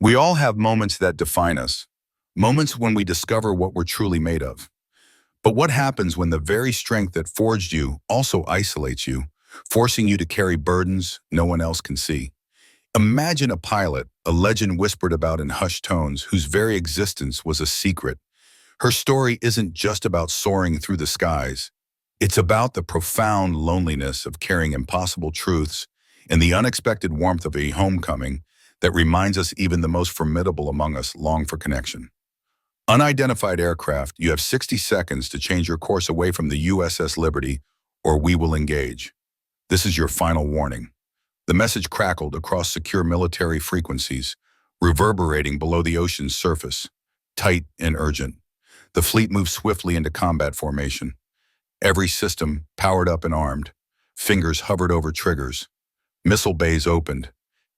We all have moments that define us, moments when we discover what we're truly made of. But what happens when the very strength that forged you also isolates you, forcing you to carry burdens no one else can see? Imagine a pilot, a legend whispered about in hushed tones, whose very existence was a secret. Her story isn't just about soaring through the skies. It's about the profound loneliness of carrying impossible truths and the unexpected warmth of a homecoming that reminds us even the most formidable among us long for connection. Unidentified aircraft, you have 60 seconds to change your course away from the USS Liberty, or we will engage. This is your final warning. The message crackled across secure military frequencies, reverberating below the ocean's surface, tight and urgent. The fleet moved swiftly into combat formation. Every system powered up and armed. Fingers hovered over triggers. Missile bays opened.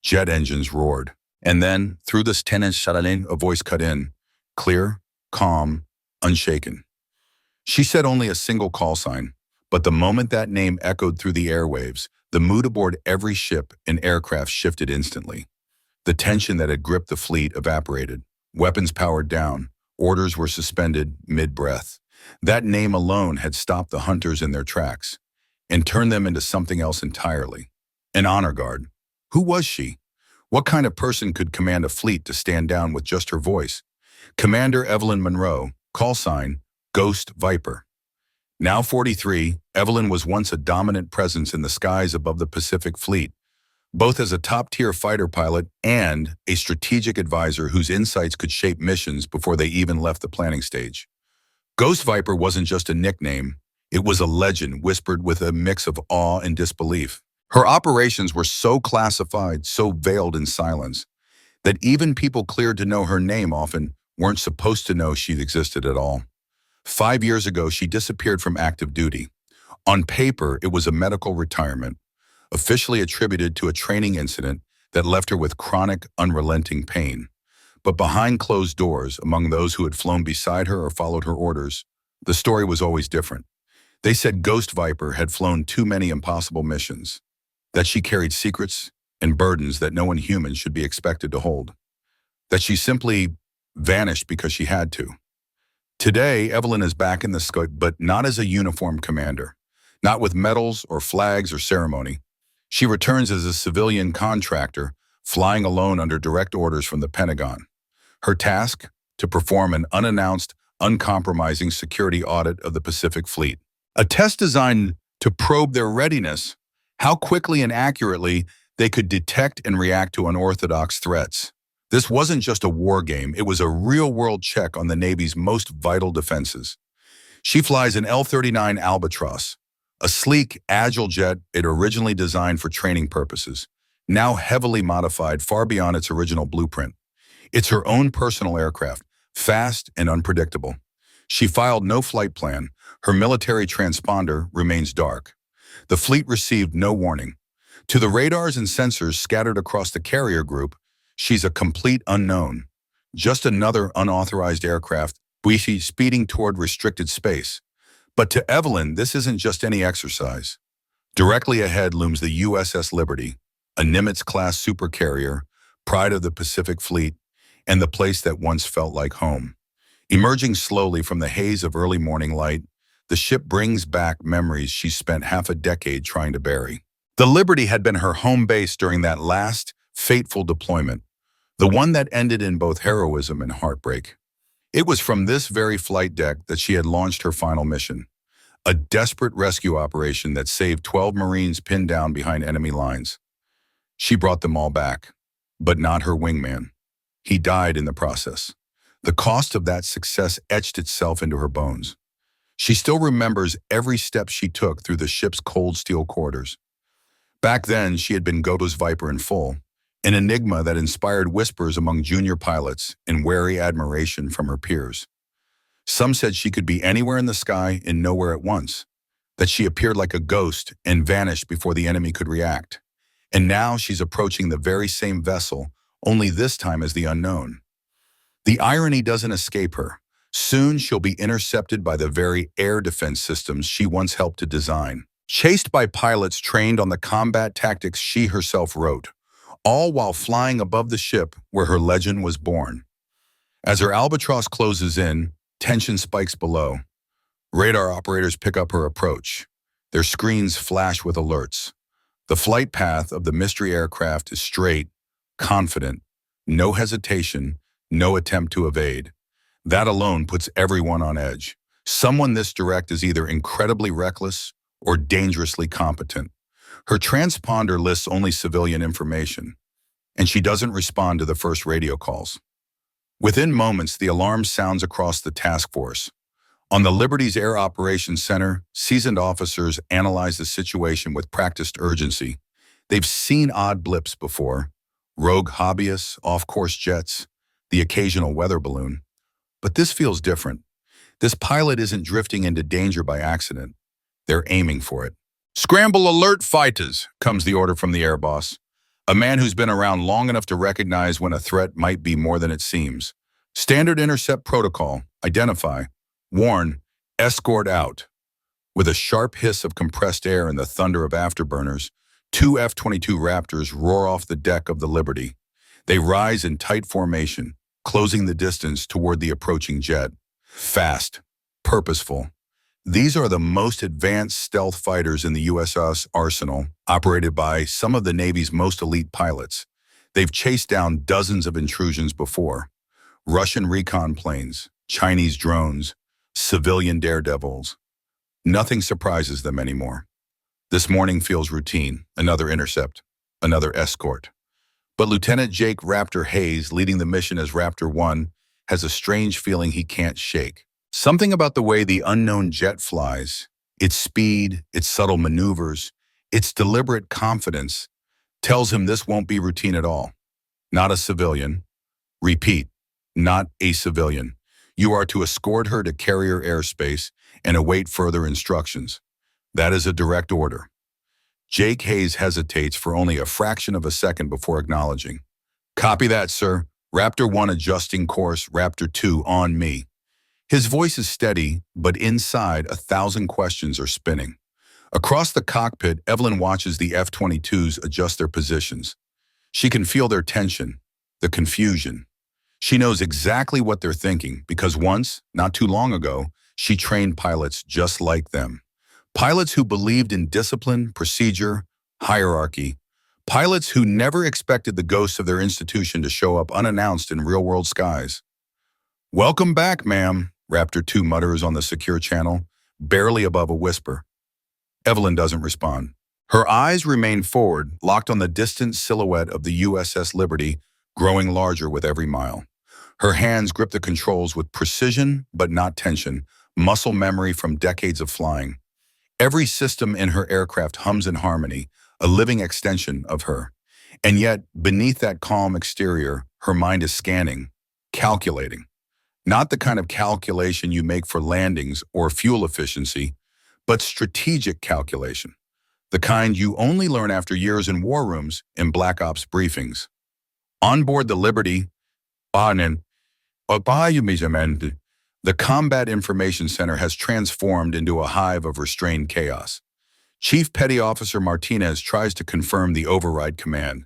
Jet engines roared. And then, through this 10-inch Chardonnay, a voice cut in. Clear, calm, unshaken. She said only a single call sign, but the moment that name echoed through the airwaves, the mood aboard every ship and aircraft shifted instantly. The tension that had gripped the fleet evaporated. Weapons powered down. Orders were suspended mid-breath. That name alone had stopped the hunters in their tracks and turned them into something else entirely. An honor guard. Who was she? What kind of person could command a fleet to stand down with just her voice? Commander Evelyn Monroe, call sign, Ghost Viper. Now 43, Evelyn was once a dominant presence in the skies above the Pacific Fleet, both as a top-tier fighter pilot and a strategic advisor whose insights could shape missions before they even left the planning stage. Ghost Viper wasn't just a nickname, it was a legend whispered with a mix of awe and disbelief. Her operations were so classified, so veiled in silence, that even people cleared to know her name often weren't supposed to know she existed at all. 5 years ago, she disappeared from active duty. On paper, it was a medical retirement, officially attributed to a training incident that left her with chronic, unrelenting pain. But behind closed doors, among those who had flown beside her or followed her orders, the story was always different. They said Ghost Viper had flown too many impossible missions, that she carried secrets and burdens that no one human should be expected to hold, that she simply vanished because she had to. Today, Evelyn is back in the sky, but not as a uniformed commander, not with medals or flags or ceremony. She returns as a civilian contractor, flying alone under direct orders from the Pentagon. Her task? To perform an unannounced, uncompromising security audit of the Pacific Fleet. A test designed to probe their readiness, how quickly and accurately they could detect and react to unorthodox threats. This wasn't just a war game, it was a real-world check on the Navy's most vital defenses. She flies an L-39 Albatross, a sleek, agile jet it originally designed for training purposes, now heavily modified far beyond its original blueprint. It's her own personal aircraft, fast and unpredictable. She filed no flight plan. Her military transponder remains dark. The fleet received no warning. To the radars and sensors scattered across the carrier group, she's a complete unknown. Just another unauthorized aircraft speeding toward restricted space. But to Evelyn, this isn't just any exercise. Directly ahead looms the USS Liberty, a Nimitz-class supercarrier, pride of the Pacific Fleet, and the place that once felt like home. Emerging slowly from the haze of early morning light, the ship brings back memories she spent half a decade trying to bury. The Liberty had been her home base during that last, fateful deployment, the one that ended in both heroism and heartbreak. It was from this very flight deck that she had launched her final mission, a desperate rescue operation that saved 12 Marines pinned down behind enemy lines. She brought them all back, but not her wingman. He died in the process. The cost of that success etched itself into her bones. She still remembers every step she took through the ship's cold steel corridors. Back then, she had been Ghost Viper in full, an enigma that inspired whispers among junior pilots and wary admiration from her peers. Some said she could be anywhere in the sky and nowhere at once, that she appeared like a ghost and vanished before the enemy could react. And now she's approaching the very same vessel, only this time as the unknown. The irony doesn't escape her. Soon she'll be intercepted by the very air defense systems she once helped to design, chased by pilots trained on the combat tactics she herself wrote, all while flying above the ship where her legend was born. As her albatross closes in, tension spikes below. Radar operators pick up her approach. Their screens flash with alerts. The flight path of the mystery aircraft is straight, confident, no hesitation, no attempt to evade. That alone puts everyone on edge. Someone this direct is either incredibly reckless or dangerously competent. Her transponder lists only civilian information, and she doesn't respond to the first radio calls. Within moments, the alarm sounds across the task force. On the Liberty's Air Operations Center, seasoned officers analyze the situation with practiced urgency. They've seen odd blips before: rogue hobbyists, off-course jets, the occasional weather balloon. But this feels different. This pilot isn't drifting into danger by accident. They're aiming for it. "Scramble alert, fighters," comes the order from the air boss, a man who's been around long enough to recognize when a threat might be more than it seems. Standard intercept protocol: identify, warn, escort out. With a sharp hiss of compressed air and the thunder of afterburners, two F-22 Raptors roar off the deck of the Liberty. They rise in tight formation, closing the distance toward the approaching jet. Fast, purposeful. These are the most advanced stealth fighters in the USS arsenal, operated by some of the Navy's most elite pilots. They've chased down dozens of intrusions before: Russian recon planes, Chinese drones, civilian daredevils. Nothing surprises them anymore. This morning feels routine: another intercept, another escort. But Lieutenant Jake Raptor Hayes, leading the mission as Raptor 1, has a strange feeling he can't shake. Something about the way the unknown jet flies, its speed, its subtle maneuvers, its deliberate confidence, tells him this won't be routine at all. Not a civilian. Repeat, not a civilian. You are to escort her to carrier airspace and await further instructions. That is a direct order. Jake Hayes hesitates for only a fraction of a second before acknowledging. "Copy that, sir. Raptor 1 adjusting course, Raptor 2 on me." His voice is steady, but inside 1,000 questions are spinning. Across the cockpit, Evelyn watches the F-22s adjust their positions. She can feel their tension, the confusion. She knows exactly what they're thinking because once, not too long ago, she trained pilots just like them. Pilots who believed in discipline, procedure, hierarchy. Pilots who never expected the ghosts of their institution to show up unannounced in real-world skies. "Welcome back, ma'am," Raptor 2 mutters on the secure channel, barely above a whisper. Evelyn doesn't respond. Her eyes remain forward, locked on the distant silhouette of the USS Liberty, growing larger with every mile. Her hands grip the controls with precision, but not tension, muscle memory from decades of flying. Every system in her aircraft hums in harmony, a living extension of her. And yet, beneath that calm exterior, her mind is scanning, calculating. Not the kind of calculation you make for landings or fuel efficiency, but strategic calculation. The kind you only learn after years in war rooms and Black Ops briefings. On board the Liberty, the Combat Information Center has transformed into a hive of restrained chaos. Chief Petty Officer Martinez tries to confirm the override command.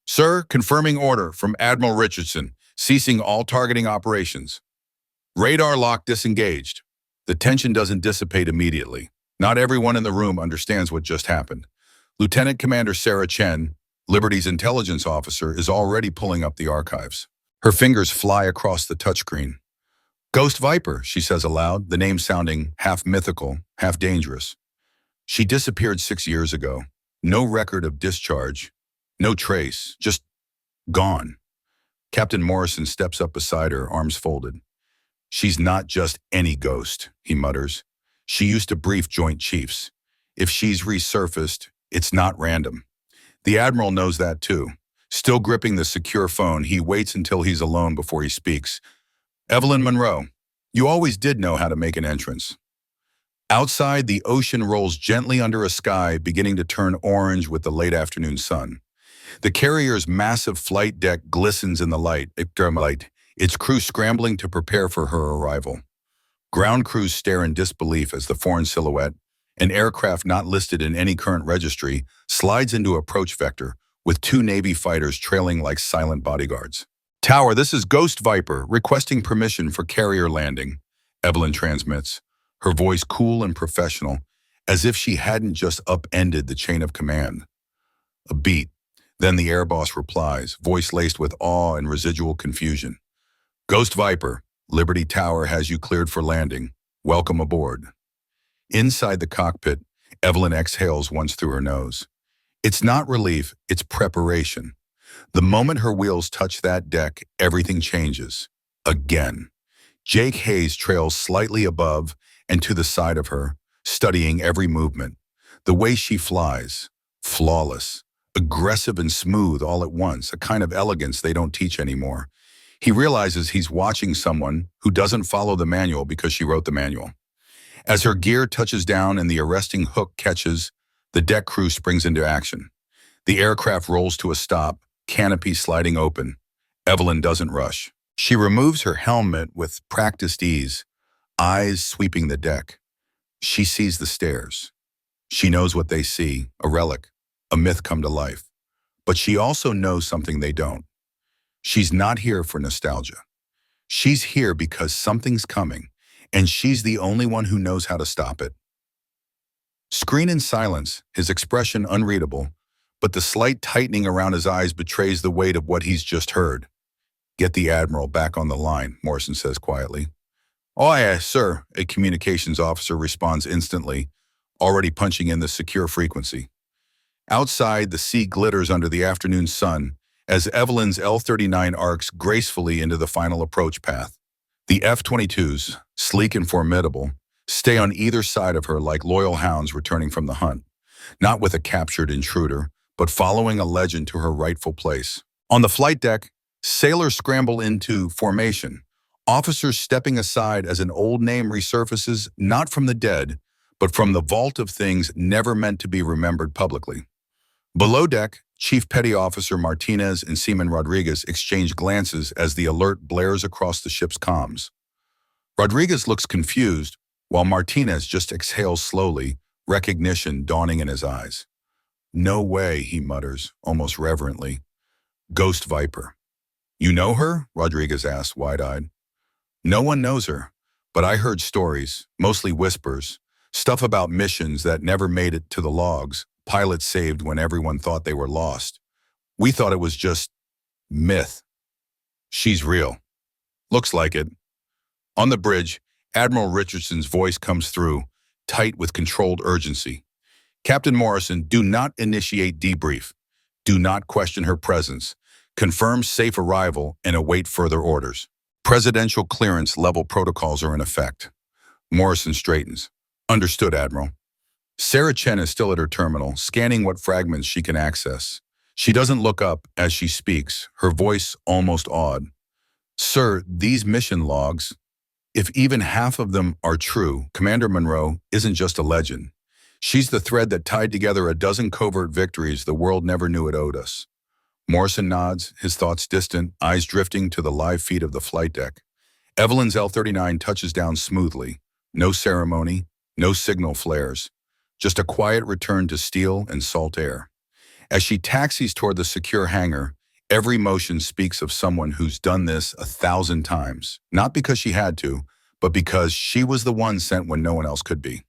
"Sir, confirming order from Admiral Richardson, ceasing all targeting operations." Radar lock disengaged. The tension doesn't dissipate immediately. Not everyone in the room understands what just happened. Lieutenant Commander Sarah Chen, Liberty's intelligence officer, is already pulling up the archives. Her fingers fly across the touchscreen. "Ghost Viper," she says aloud, the name sounding half mythical, half dangerous. She disappeared 6 years ago. No record of discharge. No trace. Just gone. Captain Morrison steps up beside her, arms folded. "She's not just any ghost," he mutters. "She used to brief Joint Chiefs. If she's resurfaced, it's not random." The Admiral knows that too. Still gripping the secure phone, he waits until he's alone before he speaks. "Evelyn Monroe, you always did know how to make an entrance." Outside, the ocean rolls gently under a sky beginning to turn orange with the late afternoon sun. The carrier's massive flight deck glistens in the light, its crew scrambling to prepare for her arrival. Ground crews stare in disbelief as the foreign silhouette, an aircraft not listed in any current registry, slides into approach vector, with two Navy fighters trailing like silent bodyguards. Tower, this is Ghost Viper, requesting permission for carrier landing, Evelyn transmits, her voice cool and professional, as if she hadn't just upended the chain of command. A beat. Then the air boss replies, voice laced with awe and residual confusion. Ghost Viper, Liberty Tower has you cleared for landing. Welcome aboard. Inside the cockpit, Evelyn exhales once through her nose. It's not relief, it's preparation. The moment her wheels touch that deck, everything changes. Again. Jake Hayes trails slightly above and to the side of her, studying every movement. The way she flies, flawless, aggressive and smooth all at once, a kind of elegance they don't teach anymore. He realizes he's watching someone who doesn't follow the manual because she wrote the manual. As her gear touches down and the arresting hook catches, the deck crew springs into action. The aircraft rolls to a stop, canopy sliding open. Evelyn doesn't rush. She removes her helmet with practiced ease, eyes sweeping the deck. She sees the stairs. She knows what they see, a relic, a myth come to life. But she also knows something they don't. She's not here for nostalgia. She's here because something's coming, and she's the only one who knows how to stop it. Screen in silence, his expression unreadable, but the slight tightening around his eyes betrays the weight of what he's just heard. Get the Admiral back on the line, Morrison says quietly. Oh, yes, sir, a communications officer responds instantly, already punching in the secure frequency. Outside, the sea glitters under the afternoon sun as Evelyn's L-39 arcs gracefully into the final approach path. The F-22s, sleek and formidable, stay on either side of her like loyal hounds returning from the hunt, not with a captured intruder, but following a legend to her rightful place. On the flight deck, sailors scramble into formation, officers stepping aside as an old name resurfaces not from the dead, but from the vault of things never meant to be remembered publicly. Below deck, Chief Petty Officer Martinez and Seaman Rodriguez exchange glances as the alert blares across the ship's comms. Rodriguez looks confused, while Martinez just exhales slowly, recognition dawning in his eyes. No way, he mutters, almost reverently. Ghost Viper. You know her? Rodriguez asks, wide-eyed. No one knows her, but I heard stories, mostly whispers, stuff about missions that never made it to the logs, pilots saved when everyone thought they were lost. We thought it was just myth. She's real. Looks like it. On the bridge, Admiral Richardson's voice comes through, tight with controlled urgency. Captain Morrison, do not initiate debrief. Do not question her presence. Confirm safe arrival and await further orders. Presidential clearance level protocols are in effect. Morrison straightens. Understood, Admiral. Sarah Chen is still at her terminal, scanning what fragments she can access. She doesn't look up as she speaks, her voice almost awed. Sir, these mission logs, if even half of them are true, Commander Monroe isn't just a legend. She's the thread that tied together a dozen covert victories the world never knew it owed us. Morrison nods, his thoughts distant, eyes drifting to the live feed of the flight deck. Evelyn's L-39 touches down smoothly. No ceremony, no signal flares. Just a quiet return to steel and salt air. As she taxis toward the secure hangar, every motion speaks of someone who's done this 1,000 times. Not because she had to, but because she was the one sent when no one else could be.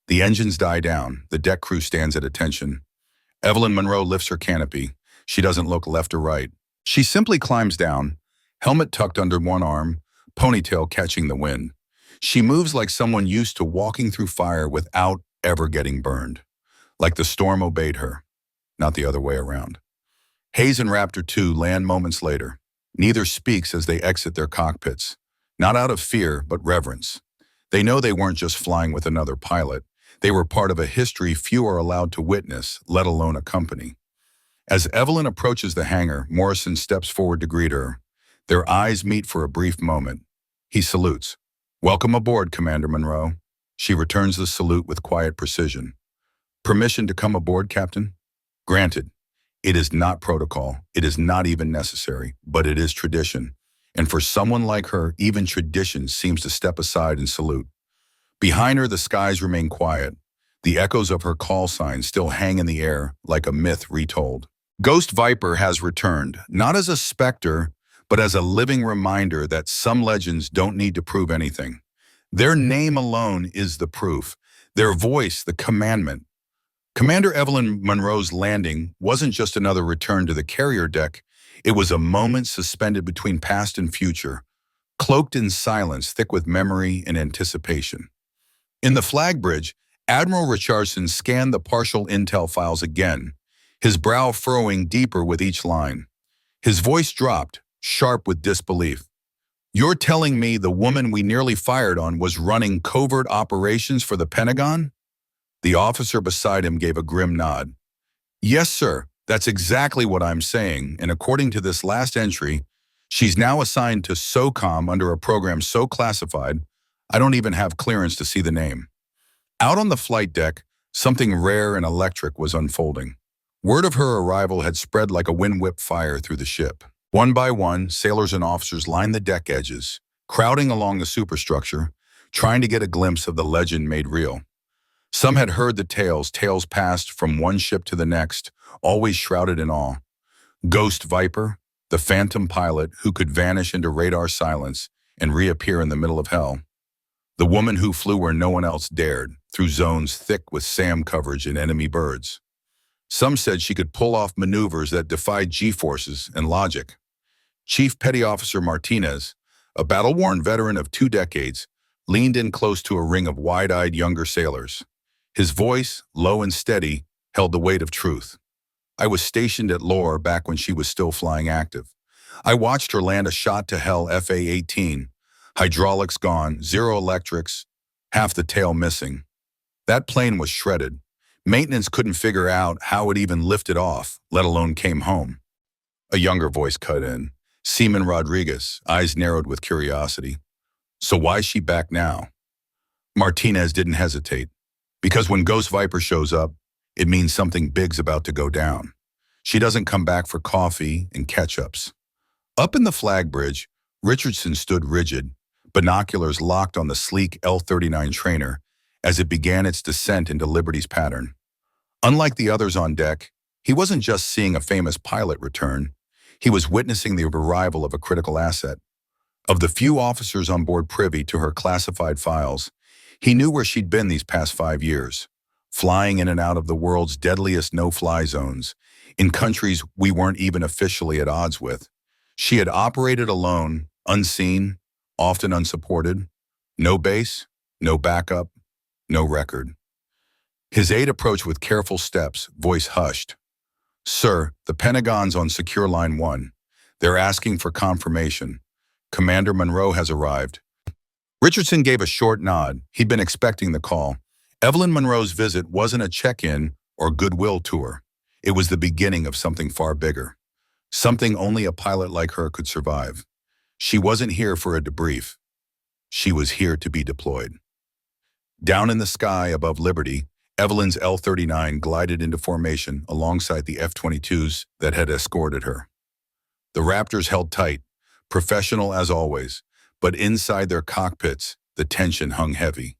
The engines die down. The deck crew stands at attention. Evelyn Monroe lifts her canopy. She doesn't look left or right. She simply climbs down, helmet tucked under one arm, ponytail catching the wind. She moves like someone used to walking through fire without ever getting burned. Like the storm obeyed her, not the other way around. Hayes and Raptor 2 land moments later. Neither speaks as they exit their cockpits. Not out of fear, but reverence. They know they weren't just flying with another pilot. They were part of a history few are allowed to witness, let alone accompany. As Evelyn approaches the hangar, Morrison steps forward to greet her. Their eyes meet for a brief moment. He salutes. Welcome aboard, Commander Monroe. She returns the salute with quiet precision. Permission to come aboard, Captain? Granted. It is not protocol. It is not even necessary, but it is tradition. And for someone like her, even tradition seems to step aside and salute. Behind her, the skies remain quiet. The echoes of her call sign still hang in the air like a myth retold. Ghost Viper has returned, not as a specter, but as a living reminder that some legends don't need to prove anything. Their name alone is the proof, their voice the commandment. Commander Evelyn Monroe's landing wasn't just another return to the carrier deck, it was a moment suspended between past and future, cloaked in silence thick with memory and anticipation. In the flag bridge, Admiral Richardson scanned the partial intel files again, his brow furrowing deeper with each line. His voice dropped, sharp with disbelief. "You're telling me the woman we nearly fired on was running covert operations for the Pentagon?" The officer beside him gave a grim nod. "Yes, sir, that's exactly what I'm saying, and according to this last entry, she's now assigned to SOCOM under a program so classified, I don't even have clearance to see the name." Out on the flight deck, something rare and electric was unfolding. Word of her arrival had spread like a wind-whipped fire through the ship. One by one, sailors and officers lined the deck edges, crowding along the superstructure, trying to get a glimpse of the legend made real. Some had heard the tales passed from one ship to the next, always shrouded in awe. Ghost Viper, the phantom pilot who could vanish into radar silence and reappear in the middle of hell. The woman who flew where no one else dared, through zones thick with SAM coverage and enemy birds. Some said she could pull off maneuvers that defied G-forces and logic. Chief Petty Officer Martinez, a battle-worn veteran of 2 decades, leaned in close to a ring of wide-eyed younger sailors. His voice, low and steady, held the weight of truth. "I was stationed at Lore back when she was still flying active. I watched her land a shot-to-hell FA-18. Hydraulics gone, 0 electrics, half the tail missing. That plane was shredded. Maintenance couldn't figure out how it even lifted off, let alone came home." A younger voice cut in. Seaman Rodriguez, eyes narrowed with curiosity. "So why's she back now?" Martinez didn't hesitate. "Because when Ghost Viper shows up, it means something big's about to go down. She doesn't come back for coffee and catch-ups." Up in the flag bridge, Richardson stood rigid, binoculars locked on the sleek L-39 trainer as it began its descent into Liberty's pattern. Unlike the others on deck, he wasn't just seeing a famous pilot return, he was witnessing the arrival of a critical asset. Of the few officers on board privy to her classified files, he knew where she'd been these past 5 years, flying in and out of the world's deadliest no-fly zones, in countries we weren't even officially at odds with. She had operated alone, unseen, often unsupported. No base, no backup, no record. His aide approached with careful steps, voice hushed. "Sir, the Pentagon's on Secure Line 1. They're asking for confirmation. Commander Monroe has arrived." Richardson gave a short nod. He'd been expecting the call. Evelyn Monroe's visit wasn't a check-in or goodwill tour. It was the beginning of something far bigger. Something only a pilot like her could survive. She wasn't here for a debrief. She was here to be deployed. Down in the sky above Liberty, Evelyn's L-39 glided into formation alongside the F-22s that had escorted her. The Raptors held tight, professional as always, but inside their cockpits, the tension hung heavy.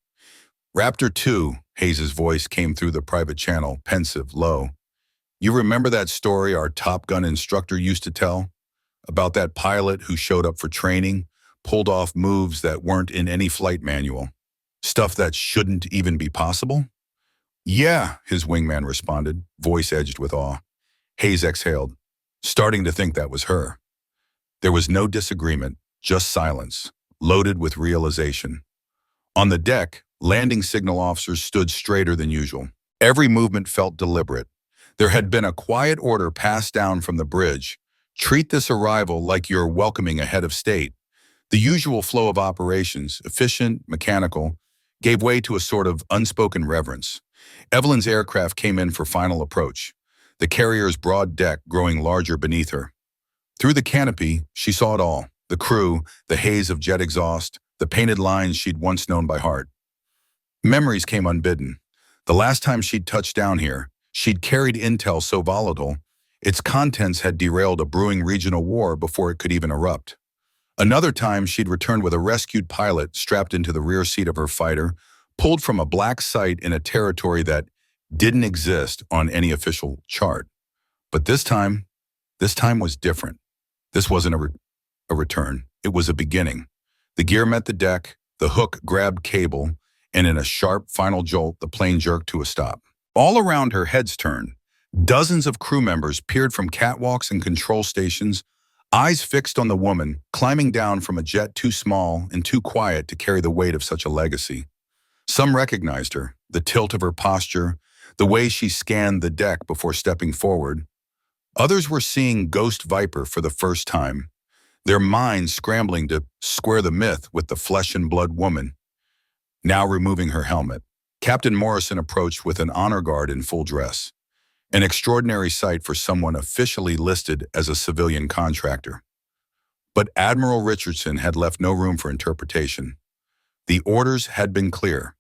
"Raptor 2, Hayes' voice came through the private channel, pensive, low. "You remember that story our Top Gun instructor used to tell? About that pilot who showed up for training, pulled off moves that weren't in any flight manual? Stuff that shouldn't even be possible?" "Yeah," his wingman responded, voice edged with awe. Hayes exhaled, starting to think that was her. There was no disagreement, just silence, loaded with realization. On the deck, landing signal officers stood straighter than usual. Every movement felt deliberate. There had been a quiet order passed down from the bridge. Treat this arrival like you're welcoming a head of state. The usual flow of operations, efficient, mechanical, gave way to a sort of unspoken reverence. Evelyn's aircraft came in for final approach, the carrier's broad deck growing larger beneath her. Through the canopy, she saw it all, the crew, the haze of jet exhaust, the painted lines she'd once known by heart. Memories came unbidden. The last time she'd touched down here, she'd carried intel so volatile, its contents had derailed a brewing regional war before it could even erupt. Another time, she'd returned with a rescued pilot strapped into the rear seat of her fighter, pulled from a black site in a territory that didn't exist on any official chart. But this time was different. This wasn't a return. It was a beginning. The gear met the deck, the hook grabbed cable, and in a sharp final jolt, the plane jerked to a stop. All around her, heads turned. Dozens of crew members peered from catwalks and control stations, eyes fixed on the woman climbing down from a jet too small and too quiet to carry the weight of such a legacy. Some recognized her, the tilt of her posture, the way she scanned the deck before stepping forward. Others were seeing Ghost Viper for the first time, their minds scrambling to square the myth with the flesh and blood woman. Now removing her helmet, Captain Morrison approached with an honor guard in full dress, an extraordinary sight for someone officially listed as a civilian contractor. But Admiral Richardson had left no room for interpretation. The orders had been clear.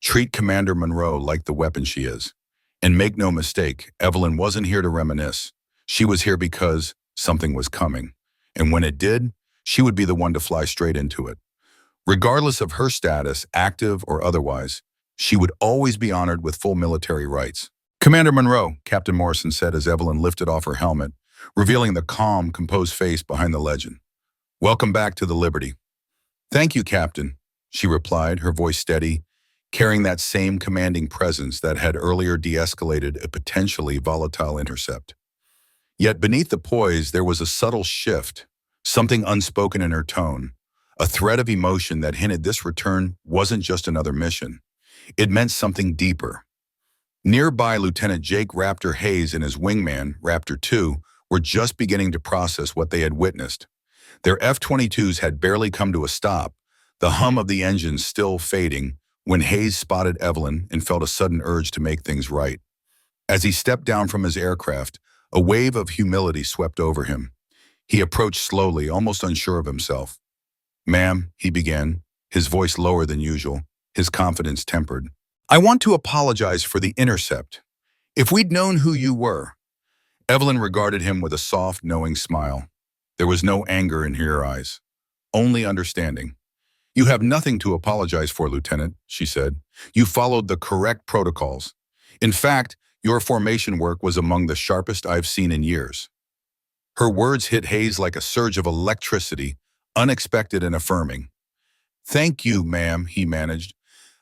Treat Commander Monroe like the weapon she is. And make no mistake, Evelyn wasn't here to reminisce. She was here because something was coming. And when it did, she would be the one to fly straight into it. Regardless of her status, active or otherwise, she would always be honored with full military rights. Commander Monroe, Captain Morrison said as Evelyn lifted off her helmet, revealing the calm, composed face behind the legend. Welcome back to the Liberty. Thank you, Captain, she replied, her voice steady, carrying that same commanding presence that had earlier de-escalated a potentially volatile intercept. Yet beneath the poise, there was a subtle shift, something unspoken in her tone, a thread of emotion that hinted this return wasn't just another mission. It meant something deeper. Nearby, Lieutenant Jake Raptor Hayes and his wingman, Raptor 2, were just beginning to process what they had witnessed. Their F-22s had barely come to a stop, the hum of the engines still fading, when Hayes spotted Evelyn and felt a sudden urge to make things right. As he stepped down from his aircraft, a wave of humility swept over him. He approached slowly, almost unsure of himself. Ma'am, he began, his voice lower than usual, his confidence tempered. I want to apologize for the intercept. If we'd known who you were. Evelyn regarded him with a soft, knowing smile. There was no anger in her eyes, only understanding. You have nothing to apologize for, Lieutenant, she said. You followed the correct protocols. In fact, your formation work was among the sharpest I've seen in years. Her words hit Hayes like a surge of electricity, unexpected and affirming. Thank you, ma'am, he managed.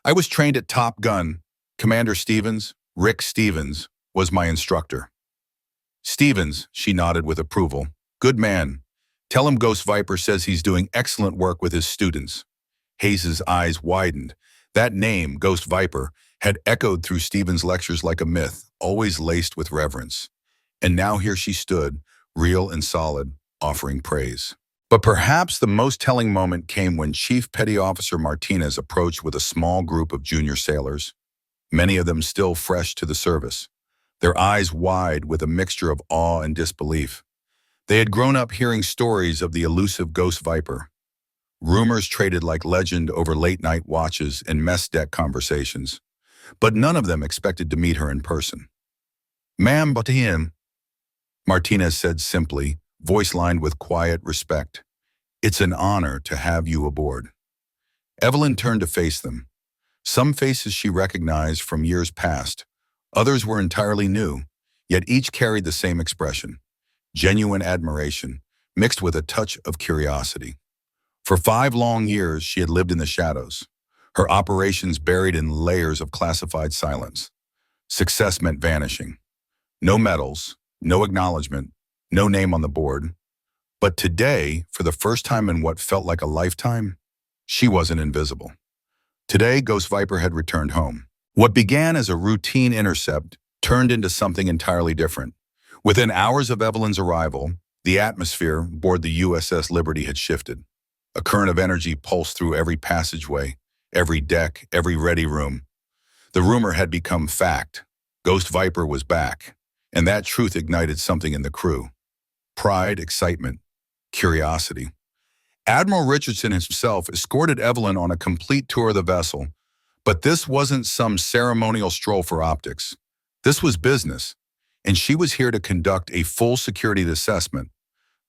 I was trained at Top Gun. Commander Stevens, Rick Stevens, was my instructor. Stevens, she nodded with approval. Good man. Tell him Ghost Viper says he's doing excellent work with his students. Hayes's eyes widened. That name, Ghost Viper, had echoed through Stevens' lectures like a myth, always laced with reverence. And now here she stood, real and solid, offering praise. But perhaps the most telling moment came when Chief Petty Officer Martinez approached with a small group of junior sailors, many of them still fresh to the service, their eyes wide with a mixture of awe and disbelief. They had grown up hearing stories of the elusive Ghost Viper, rumors traded like legend over late-night watches and mess deck conversations, but none of them expected to meet her in person. Ma'am, but him, Martinez said simply, voice lined with quiet respect. It's an honor to have you aboard. Evelyn turned to face them. Some faces she recognized from years past. Others were entirely new, yet each carried the same expression. Genuine admiration, mixed with a touch of curiosity. For 5 long years, she had lived in the shadows, her operations buried in layers of classified silence. Success meant vanishing. No medals, no acknowledgement, no name on the board. But today, for the first time in what felt like a lifetime, she wasn't invisible. Today, Ghost Viper had returned home. What began as a routine intercept turned into something entirely different. Within hours of Evelyn's arrival, the atmosphere aboard the USS Liberty had shifted. A current of energy pulsed through every passageway, every deck, every ready room. The rumor had become fact. Ghost Viper was back, and that truth ignited something in the crew. Pride, excitement, curiosity. Admiral Richardson himself escorted Evelyn on a complete tour of the vessel, but this wasn't some ceremonial stroll for optics. This was business, and she was here to conduct a full security assessment,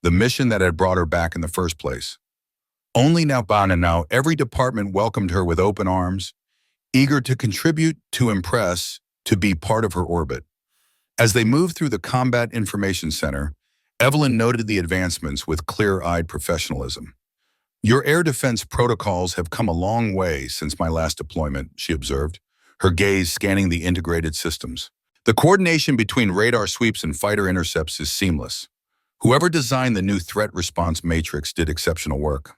the mission that had brought her back in the first place. Only now, every department welcomed her with open arms, eager to contribute, to impress, to be part of her orbit. As they moved through the Combat Information Center, Evelyn noted the advancements with clear-eyed professionalism. Your air defense protocols have come a long way since my last deployment, she observed, her gaze scanning the integrated systems. The coordination between radar sweeps and fighter intercepts is seamless. Whoever designed the new threat response matrix did exceptional work.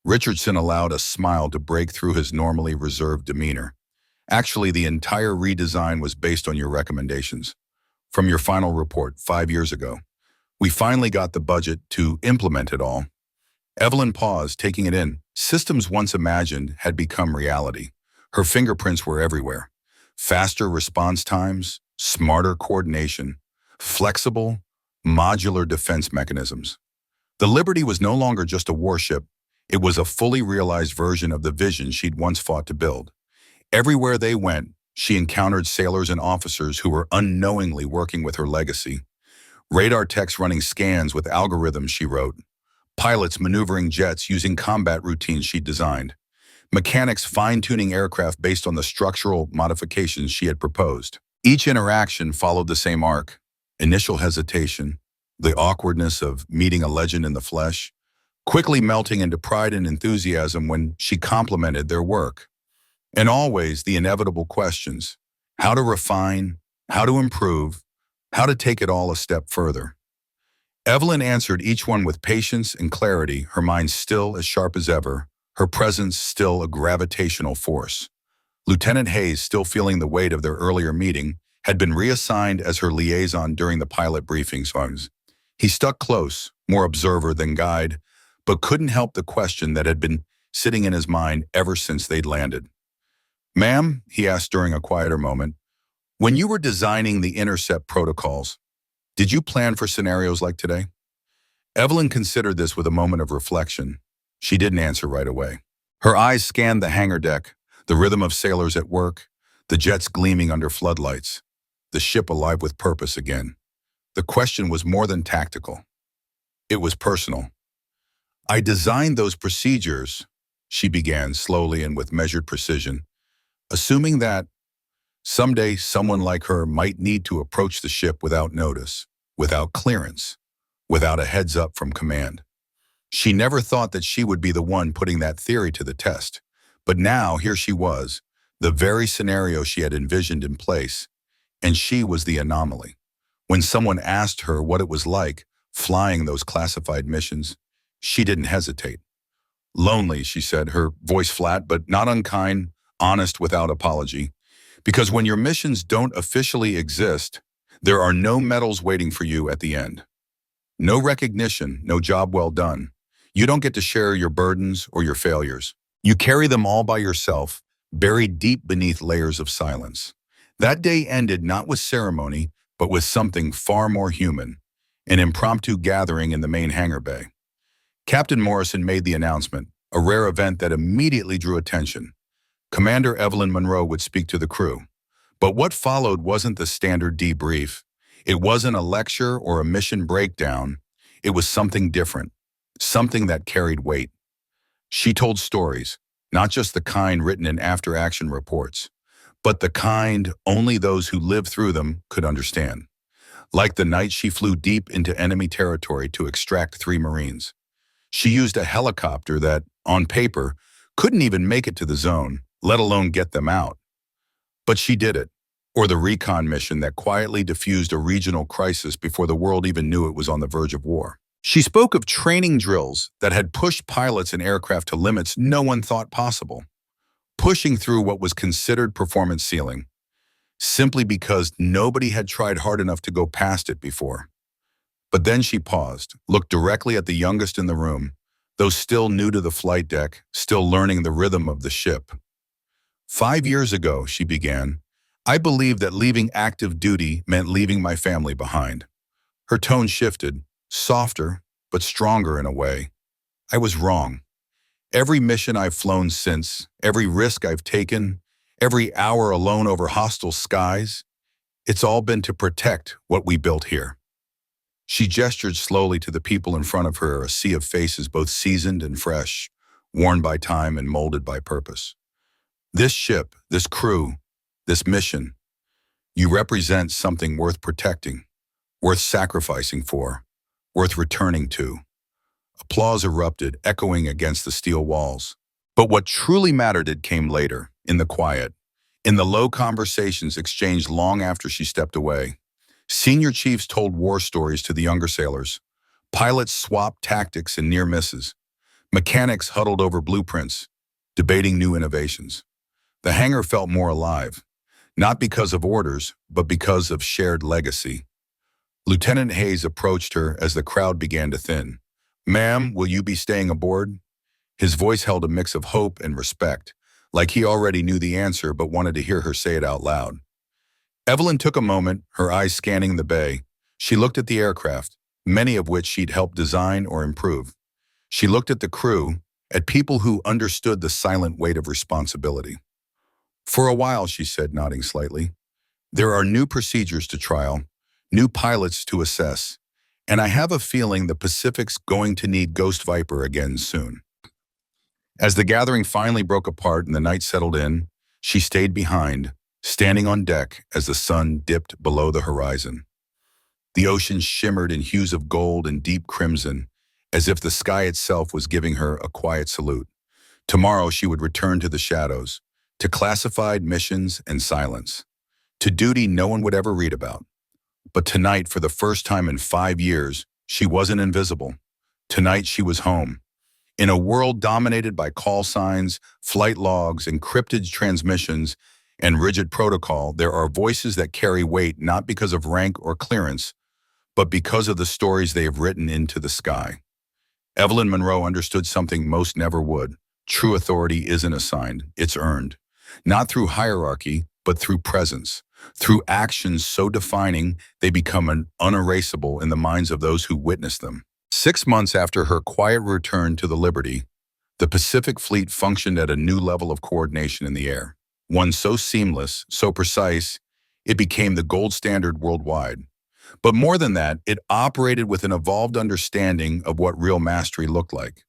Richardson allowed a smile to break through his normally reserved demeanor. Actually, the entire redesign was based on your recommendations. From your final report 5 years ago, we finally got the budget to implement it all. Evelyn paused, taking it in. Systems once imagined had become reality. Her fingerprints were everywhere. Faster response times, smarter coordination, flexible, modular defense mechanisms. The Liberty was no longer just a warship. It was a fully realized version of the vision she'd once fought to build. Everywhere they went, she encountered sailors and officers who were unknowingly working with her legacy. Radar techs running scans with algorithms she wrote. Pilots maneuvering jets using combat routines she'd designed. Mechanics fine-tuning aircraft based on the structural modifications she had proposed. Each interaction followed the same arc. Initial hesitation, the awkwardness of meeting a legend in the flesh, quickly melting into pride and enthusiasm when she complimented their work. And always the inevitable questions: how to refine, how to improve, how to take it all a step further. Evelyn answered each one with patience and clarity, her mind still as sharp as ever, her presence still a gravitational force. Lieutenant Hayes, still feeling the weight of their earlier meeting, had been reassigned as her liaison during the pilot briefings. He stuck close, more observer than guide, but couldn't help the question that had been sitting in his mind ever since they'd landed. "Ma'am," he asked during a quieter moment, "when you were designing the intercept protocols, did you plan for scenarios like today?" Evelyn considered this with a moment of reflection. She didn't answer right away. Her eyes scanned the hangar deck, the rhythm of sailors at work, the jets gleaming under floodlights, the ship alive with purpose again. The question was more than tactical. It was personal. "I designed those procedures," she began slowly and with measured precision, "assuming that someday someone like her might need to approach the ship without notice, without clearance, without a heads up from command. She never thought that she would be the one putting that theory to the test. But now here she was, the very scenario she had envisioned in place, and she was the anomaly. When someone asked her what it was like flying those classified missions, she didn't hesitate. Lonely, she said, her voice flat but not unkind, honest without apology. Because when your missions don't officially exist, there are no medals waiting for you at the end. No recognition, no job well done. You don't get to share your burdens or your failures. You carry them all by yourself, buried deep beneath layers of silence. That day ended not with ceremony, but with something far more human, an impromptu gathering in the main hangar bay. Captain Morrison made the announcement, a rare event that immediately drew attention. Commander Evelyn Monroe would speak to the crew. But what followed wasn't the standard debrief. It wasn't a lecture or a mission breakdown. It was something different, something that carried weight. She told stories, not just the kind written in after-action reports, but the kind only those who lived through them could understand. Like the night she flew deep into enemy territory to extract 3 Marines. She used a helicopter that, on paper, couldn't even make it to the zone, let alone get them out. But she did it. Or the recon mission that quietly diffused a regional crisis before the world even knew it was on the verge of war. She spoke of training drills that had pushed pilots and aircraft to limits no one thought possible, pushing through what was considered performance ceiling, simply because nobody had tried hard enough to go past it before. But then she paused, looked directly at the youngest in the room, those still new to the flight deck, still learning the rhythm of the ship. 5 years ago, she began, I believed that leaving active duty meant leaving my family behind. Her tone shifted, softer, but stronger in a way. I was wrong. Every mission I've flown since, every risk I've taken, every hour alone over hostile skies, it's all been to protect what we built here. She gestured slowly to the people in front of her, a sea of faces both seasoned and fresh, worn by time and molded by purpose. This ship, this crew, this mission, You represent something worth protecting, worth sacrificing for, worth returning to. Applause erupted, echoing against the steel walls. But what truly mattered it came later, in the quiet, in the low conversations exchanged long after she stepped away. Senior chiefs told war stories to the younger sailors. Pilots swapped tactics and near misses. Mechanics huddled over blueprints, debating new innovations. The hangar felt more alive, not because of orders, but because of shared legacy. Lieutenant Hayes approached her as the crowd began to thin. "Ma'am, will you be staying aboard?" His voice held a mix of hope and respect, like he already knew the answer but wanted to hear her say it out loud. Evelyn took a moment, her eyes scanning the bay. She looked at the aircraft, many of which she'd helped design or improve. She looked at the crew, at people who understood the silent weight of responsibility. "For a while," she said, nodding slightly. "There are new procedures to trial, new pilots to assess, and I have a feeling the Pacific's going to need Ghost Viper again soon." As the gathering finally broke apart and the night settled in, she stayed behind, standing on deck as the sun dipped below the horizon. The ocean shimmered in hues of gold and deep crimson, as if the sky itself was giving her a quiet salute. Tomorrow she would return to the shadows, to classified missions and silence, to duty no one would ever read about. But tonight, for the first time in 5 years, she wasn't invisible. Tonight she was home. In a world dominated by call signs, flight logs, encrypted transmissions, and rigid protocol, there are voices that carry weight not because of rank or clearance, but because of the stories they have written into the sky. Evelyn Monroe understood something most never would. True authority isn't assigned, it's earned. Not through hierarchy, but through presence. Through actions so defining, they become unerasable in the minds of those who witness them. 6 months after her quiet return to the Liberty, the Pacific Fleet functioned at a new level of coordination in the air. One so seamless, so precise, it became the gold standard worldwide. But more than that, it operated with an evolved understanding of what real mastery looked like.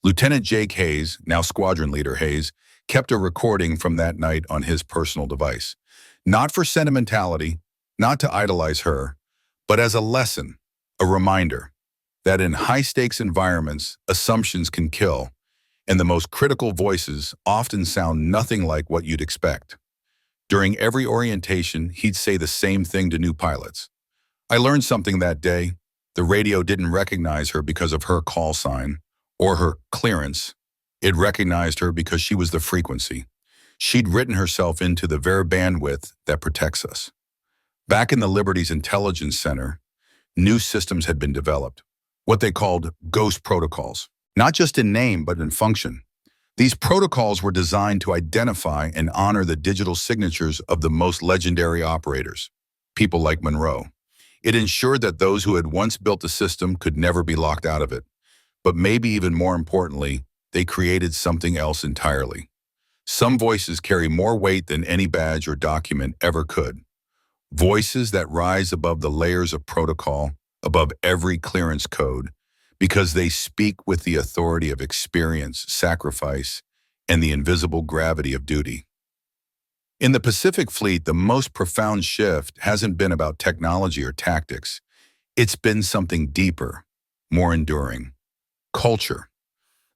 Lieutenant Jake Hayes, now Squadron Leader Hayes, kept a recording from that night on his personal device. Not for sentimentality, not to idolize her, but as a lesson, a reminder that in high-stakes environments, assumptions can kill, and the most critical voices often sound nothing like what you'd expect. During every orientation, he'd say the same thing to new pilots. "I learned something that day. The radio didn't recognize her because of her call sign or her clearance. It recognized her because she was the frequency. She'd written herself into the very bandwidth that protects us." Back in the Liberty's Intelligence Center, new systems had been developed, what they called ghost protocols, not just in name but in function. These protocols were designed to identify and honor the digital signatures of the most legendary operators, people like Monroe. It ensured that those who had once built the system could never be locked out of it. But maybe even more importantly, they created something else entirely. Some voices carry more weight than any badge or document ever could. Voices that rise above the layers of protocol, above every clearance code, because they speak with the authority of experience, sacrifice, and the invisible gravity of duty. In the Pacific Fleet, the most profound shift hasn't been about technology or tactics. It's been something deeper, more enduring. Culture.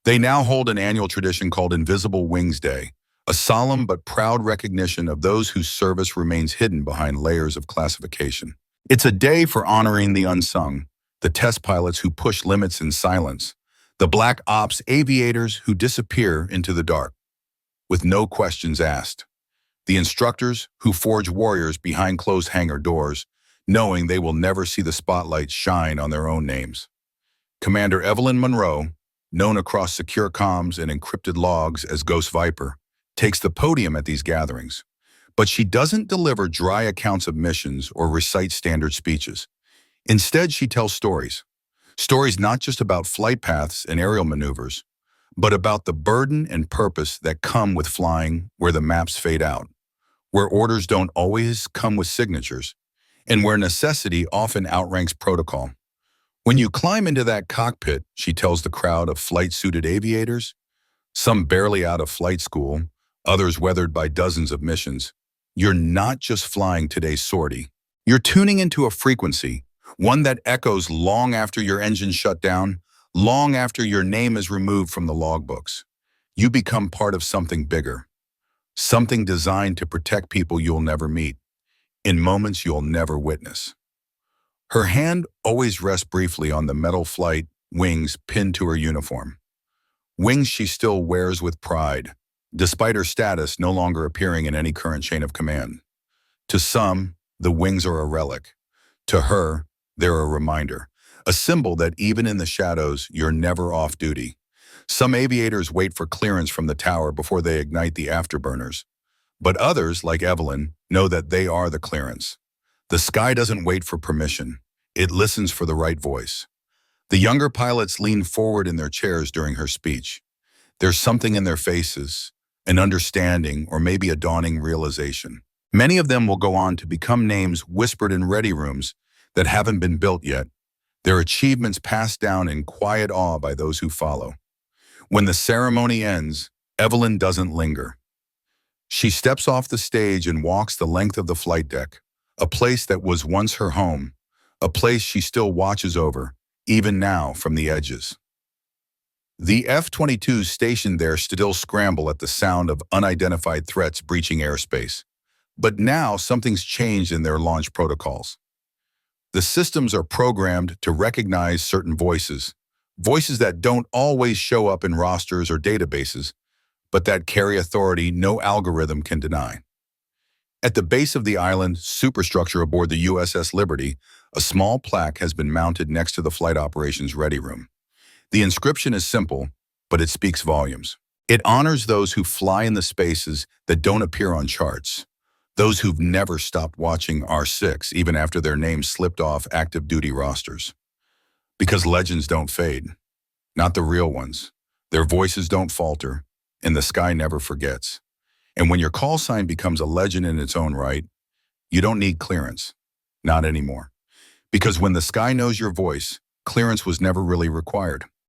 They now hold an annual tradition called Invisible Wings Day, a solemn but proud recognition of those whose service remains hidden behind layers of classification. It's a day for honoring the unsung, the test pilots who push limits in silence, the black ops aviators who disappear into the dark, with no questions asked, the instructors who forge warriors behind closed hangar doors, knowing they will never see the spotlight shine on their own names. Commander Evelyn Monroe, known across secure comms and encrypted logs as Ghost Viper, takes the podium at these gatherings. But she doesn't deliver dry accounts of missions or recite standard speeches. Instead, she tells stories. Stories not just about flight paths and aerial maneuvers, but about the burden and purpose that come with flying where the maps fade out, where orders don't always come with signatures, and where necessity often outranks protocol. When you climb into that cockpit, she tells the crowd of flight-suited aviators, some barely out of flight school, others weathered by dozens of missions, You're not just flying today's sortie. You're tuning into a frequency, one that echoes long after your engine shut down, long after your name is removed from the logbooks. You become part of something bigger, something designed to protect people you'll never meet, in moments you'll never witness. Her hand always rests briefly on the metal flight wings pinned to her uniform. Wings she still wears with pride, despite her status no longer appearing in any current chain of command. To some, the wings are a relic. To her, they're a reminder, a symbol that even in the shadows, you're never off duty. Some aviators wait for clearance from the tower before they ignite the afterburners. But others, like Evelyn, know that they are the clearance. The sky doesn't wait for permission. It listens for the right voice. The younger pilots lean forward in their chairs during her speech. There's something in their faces, an understanding or maybe a dawning realization. Many of them will go on to become names whispered in ready rooms that haven't been built yet, their achievements passed down in quiet awe by those who follow. When the ceremony ends, Evelyn doesn't linger. She steps off the stage and walks the length of the flight deck, a place that was once her home, a place she still watches over, even now from the edges. The F-22s stationed there still scramble at the sound of unidentified threats breaching airspace. But now something's changed in their launch protocols. The systems are programmed to recognize certain voices, voices that don't always show up in rosters or databases, but that carry authority no algorithm can deny. At the base of the island superstructure aboard the USS Liberty, a small plaque has been mounted next to the flight operations ready room. The inscription is simple, but it speaks volumes. It honors those who fly in the spaces that don't appear on charts, those who've never stopped watching R6 even after their names slipped off active duty rosters. Because legends don't fade, not the real ones. Their voices don't falter, and the sky never forgets. And when your call sign becomes a legend in its own right, you don't need clearance. Not anymore. Because when the sky knows your voice, clearance was never really required.